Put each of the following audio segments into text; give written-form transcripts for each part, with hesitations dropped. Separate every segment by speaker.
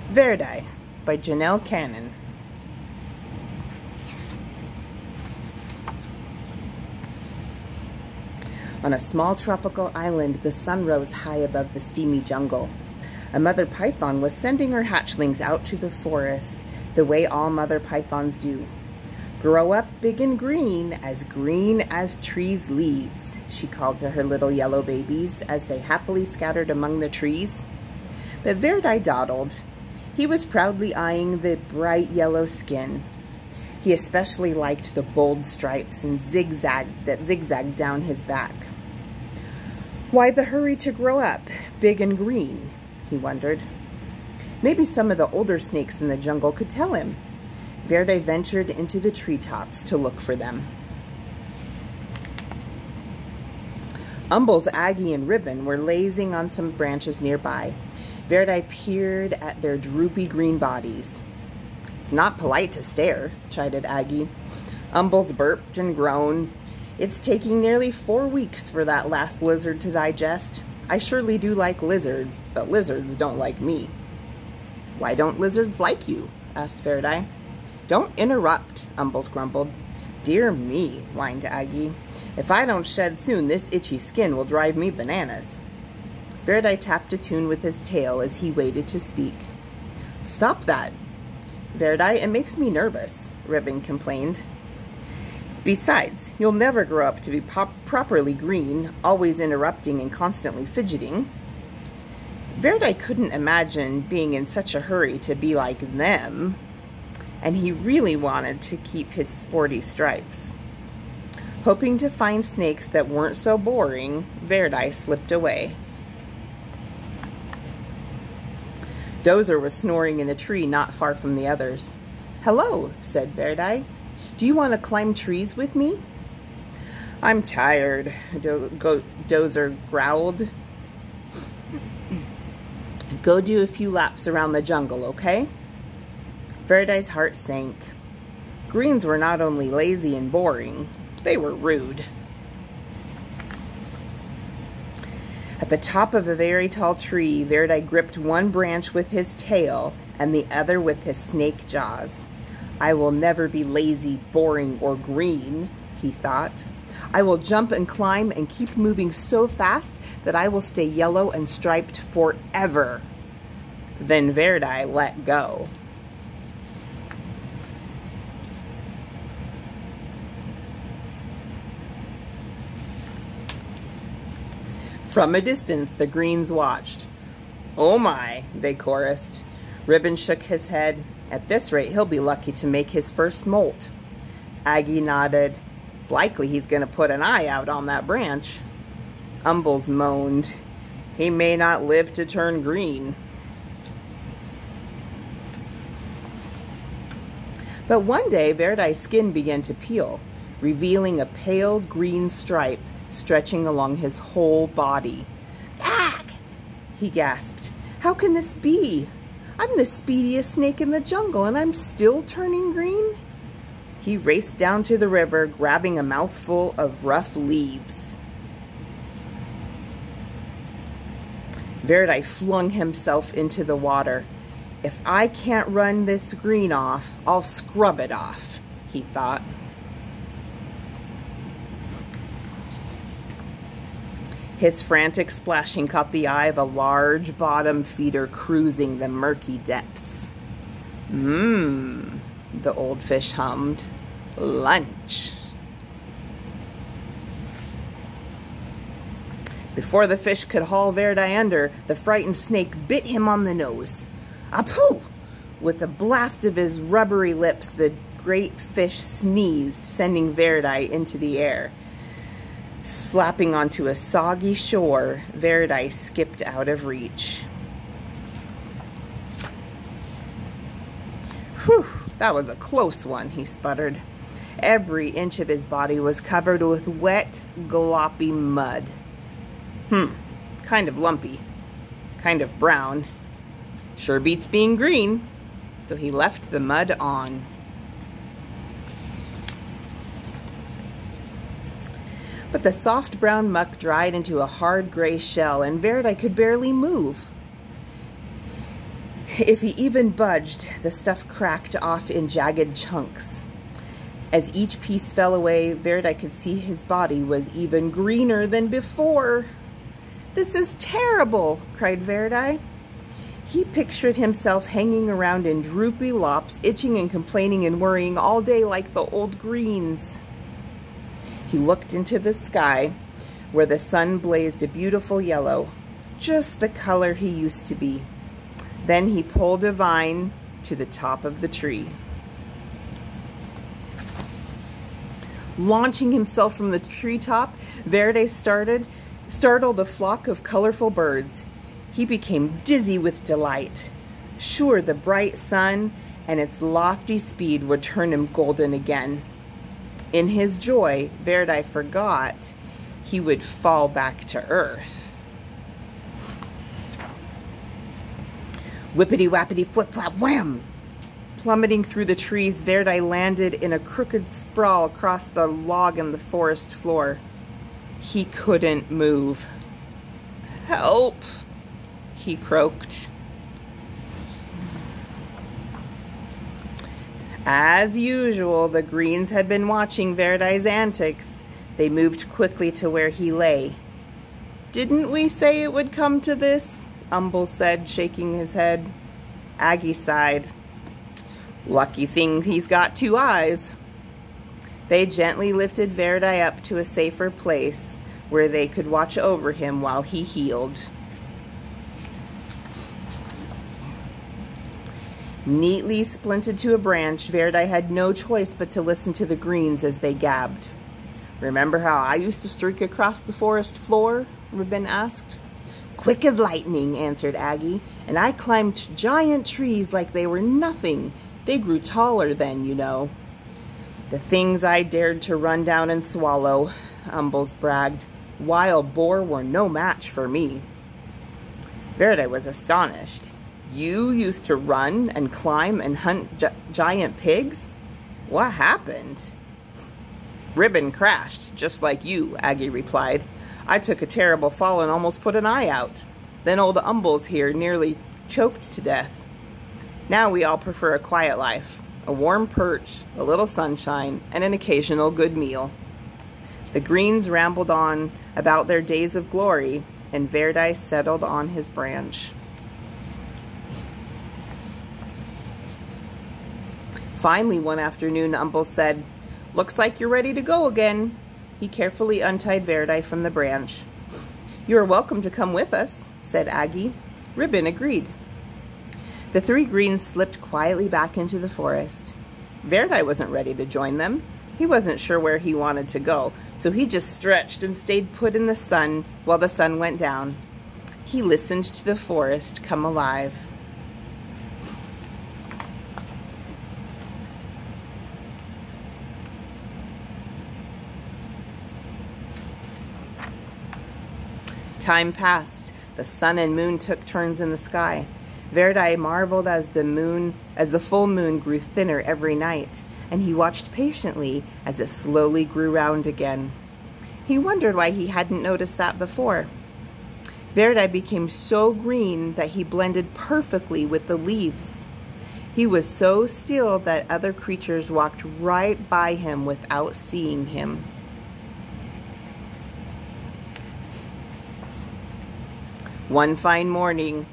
Speaker 1: Verdi by Janelle Cannon. On a small tropical island, the sun rose high above the steamy jungle. A mother python was sending her hatchlings out to the forest, the way all mother pythons do. "Grow up big and green as trees' leaves," she called to her little yellow babies as they happily scattered among the trees. But Verdi dawdled. He was proudly eyeing the bright yellow skin. He especially liked the bold stripes and zigzagged down his back. Why the hurry to grow up, big and green, he wondered. Maybe some of the older snakes in the jungle could tell him. Verdi ventured into the treetops to look for them. Umbles, Aggie, and Ribbon were lazing on some branches nearby. Verdi peered at their droopy green bodies. "It's not polite to stare," chided Aggie. Umbles burped and groaned. "It's taking nearly 4 weeks for that last lizard to digest. I surely do like lizards, but lizards don't like me." "Why don't lizards like you?" asked Verdi. "Don't interrupt," Umbles grumbled. "Dear me," whined Aggie. "If I don't shed soon, this itchy skin will drive me bananas." Verdi tapped a tune with his tail as he waited to speak. "Stop that." "Verdi, it makes me nervous," Ribbon complained. "Besides, you'll never grow up to be properly green, always interrupting and constantly fidgeting." Verdi couldn't imagine being in such a hurry to be like them, and he really wanted to keep his sporty stripes. Hoping to find snakes that weren't so boring, Verdi slipped away. Dozer was snoring in a tree not far from the others. "Hello," said Verdi. "Do you want to climb trees with me?" "I'm tired," Dozer growled. "Go do a few laps around the jungle, okay?" Verdi's heart sank. Greens were not only lazy and boring, they were rude. At the top of a very tall tree, Verdi gripped one branch with his tail and the other with his snake jaws. "I will never be lazy, boring, or green," he thought. "I will jump and climb and keep moving so fast that I will stay yellow and striped forever." Then Verdi let go. From a distance, the greens watched. "Oh my," they chorused. Ribbon shook his head. "At this rate, he'll be lucky to make his first molt." Aggie nodded. "It's likely he's going to put an eye out on that branch." Umbles moaned. "He may not live to turn green." But one day, Verdi's skin began to peel, revealing a pale green stripe stretching along his whole body. "Ugh!" he gasped. "How can this be? I'm the speediest snake in the jungle and I'm still turning green?" He raced down to the river, grabbing a mouthful of rough leaves. Verdi flung himself into the water. "If I can't run this green off, I'll scrub it off," he thought. His frantic splashing caught the eye of a large bottom feeder cruising the murky depths. The old fish hummed. "Lunch." Before the fish could haul Verdi under, the frightened snake bit him on the nose. Apoo! With a blast of his rubbery lips, the great fish sneezed, sending Verdi into the air. Slapping onto a soggy shore, Verdi skipped out of reach. "Whew, that was a close one," he sputtered. Every inch of his body was covered with wet, gloppy mud. Kind of lumpy, kind of brown. Sure beats being green." So he left the mud on. But the soft brown muck dried into a hard gray shell, and Verdi could barely move. If he even budged, the stuff cracked off in jagged chunks. As each piece fell away, Verdi could see his body was even greener than before. "This is terrible," cried Verdi. He pictured himself hanging around in droopy lops, itching and complaining and worrying all day like the old greens. He looked into the sky, where the sun blazed a beautiful yellow, just the color he used to be. Then he pulled a vine to the top of the tree. Launching himself from the treetop, Verdi startled a flock of colorful birds. He became dizzy with delight, sure the bright sun and its lofty speed would turn him golden again. In his joy, Verdi forgot he would fall back to earth. Whippity-wappity, flip-flop, wham! Plummeting through the trees, Verdi landed in a crooked sprawl across the log and the forest floor. He couldn't move. "Help!" he croaked. As usual, the greens had been watching Verdi's antics. They moved quickly to where he lay. "Didn't we say it would come to this?" Umbles said, shaking his head. Aggie sighed. "Lucky thing he's got 2 eyes." They gently lifted Verdi up to a safer place where they could watch over him while he healed. Neatly splinted to a branch, Verdi had no choice but to listen to the greens as they gabbed. "Remember how I used to streak across the forest floor?" Ribbon asked. "Quick as lightning," answered Aggie, "and I climbed giant trees like they were nothing. They grew taller then, you know." "The things I dared to run down and swallow," Umbles bragged. "Wild boar were no match for me." Verdi was astonished. "You used to run and climb and hunt giant pigs? What happened?" "Ribbon crashed, just like you," Aggie replied. "I took a terrible fall and almost put an eye out. Then old Umbles here nearly choked to death. Now we all prefer a quiet life, a warm perch, a little sunshine, and an occasional good meal." The greens rambled on about their days of glory, and Verdi settled on his branch. Finally, one afternoon, Umbles said, "Looks like you're ready to go again." He carefully untied Verdi from the branch. "You are welcome to come with us," said Aggie. Ribbon agreed. The 3 greens slipped quietly back into the forest. Verdi wasn't ready to join them. He wasn't sure where he wanted to go, so he just stretched and stayed put in the sun while the sun went down. He listened to the forest come alive. Time passed. The sun and moon took turns in the sky. Verdi marveled as the full moon grew thinner every night, and he watched patiently as it slowly grew round again. He wondered why he hadn't noticed that before. Verdi became so green that he blended perfectly with the leaves. He was so still that other creatures walked right by him without seeing him. One fine morning,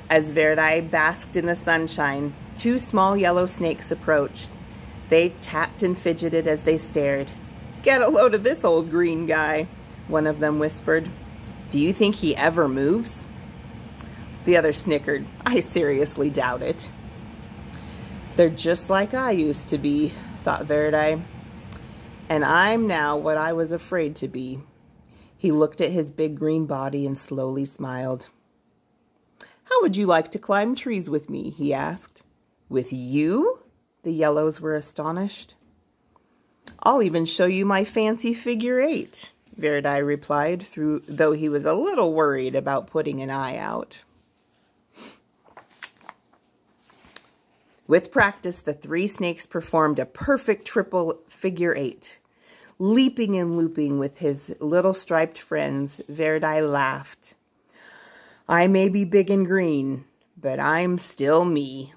Speaker 1: as Verdi basked in the sunshine, 2 small yellow snakes approached. They tapped and fidgeted as they stared. "Get a load of this old green guy," one of them whispered. "Do you think he ever moves?" The other snickered. "I seriously doubt it." "They're just like I used to be," thought Verdi. "And I'm now what I was afraid to be." He looked at his big green body and slowly smiled. "How would you like to climb trees with me?" he asked. "With you?" The yellows were astonished. "I'll even show you my fancy figure 8, Verdi replied, though he was a little worried about putting an eye out. With practice, the 3 snakes performed a perfect triple figure 8. Leaping and looping with his little striped friends, Verdi laughed. "I may be big and green, but I'm still me.